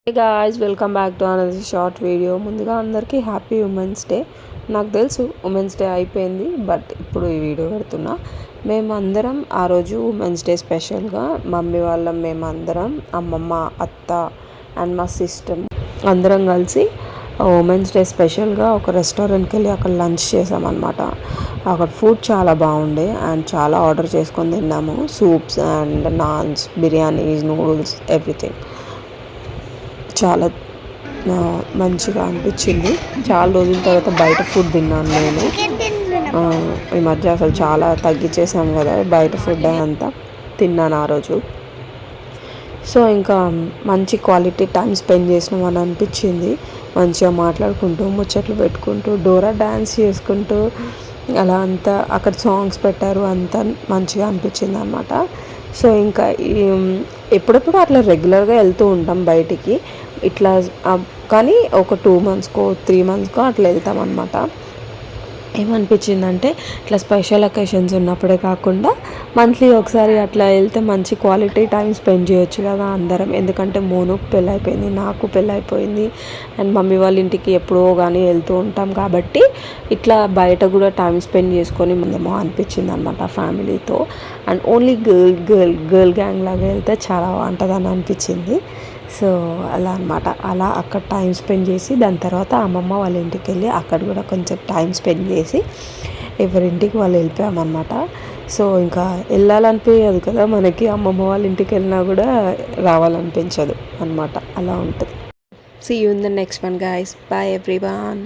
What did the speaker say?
Hey guys, welcome back to another short video. ముందుగా అందరికీ happy women's day. నాకు తెలుసు ఉమెన్స్ డే అయిపోయింది, బట్ ఇప్పుడు ఈ వీడియో పెడుతున్నా. మేమందరం ఆ రోజు ఉమెన్స్ డే స్పెషల్గా మమ్మీ వాళ్ళం, మేమందరం అమ్మమ్మ, అత్త అండ్ మా సిస్టర్ అందరం కలిసి ఉమెన్స్ డే స్పెషల్గా ఒక రెస్టారెంట్కి వెళ్ళి అక్కడ లంచ్ చేసామన్నమాట. అక్కడ ఫుడ్ చాలా బాగుండే అండ్ చాలా ఆర్డర్ చేసుకొని తిన్నాము. Soups and naans, biryanis, noodles, everything చాలా మంచిగా అనిపించింది. చాలా రోజుల తర్వాత బయట ఫుడ్ తిన్నాను నేను. ఈ మధ్య అసలు చాలా తగ్గించేసాం కదా బయట ఫుడ్ అంతా తిన్నాను ఆ రోజు. సో ఇంకా మంచి క్వాలిటీ టైం స్పెండ్ చేసినాం అని అనిపించింది. మంచిగా మాట్లాడుకుంటూ, ముచ్చట్లు పెట్టుకుంటూ, డోరా డ్యాన్స్ చేసుకుంటూ అలా అంతా అక్కడ సాంగ్స్ పెట్టారు, అంతా మంచిగా అనిపించింది అనమాట. సో ఇంకా ఎప్పుడెప్పుడు అట్లా రెగ్యులర్గా వెళ్తూ ఉంటాం బయటికి ఇట్లా, కానీ ఒక 2 monthsకో 3 monthsకో అట్లా వెళ్తాం అనమాట. ఏమనిపించిందంటే ఇట్లా స్పెషల్ అకేషన్స్ ఉన్నప్పుడే కాకుండా మంత్లీ ఒకసారి అట్లా వెళ్తే మంచి క్వాలిటీ టైం స్పెండ్ చేయొచ్చు కదా అందరం. ఎందుకంటే మోనుకు పెళ్ళి అయిపోయింది, నాకు పెళ్ళి అయిపోయింది అండ్ మమ్మీ వాళ్ళ ఇంటికి ఎప్పుడో కానీ వెళ్తూ ఉంటాం కాబట్టి ఇట్లా బయట కూడా టైం స్పెండ్ చేసుకొని ముందేమో అనిపించింది అనమాట ఫ్యామిలీతో. అండ్ ఓన్లీ గర్ల్ గ్యాంగ్ లాగా వెళ్తే చాలా బాగుంటుందని అనిపించింది. సో అలా అనమాట. అలా అక్కడ టైం స్పెండ్ చేసి దాని తర్వాత అమ్మమ్మ వాళ్ళ ఇంటికి వెళ్ళి అక్కడ కూడా కొంచెం టైం స్పెండ్ చేసి ఎవరింటికి వాళ్ళు వెళ్ళిపోయామన్నమాట. సో ఇంకా వెళ్ళాలనిపించదు కదా మనకి, అమ్మమ్మ వాళ్ళ ఇంటికి వెళ్ళినా కూడా రావాలనిపించదు అనమాట. అలా ఉంటుంది. See you in the next one guys. Bye everyone.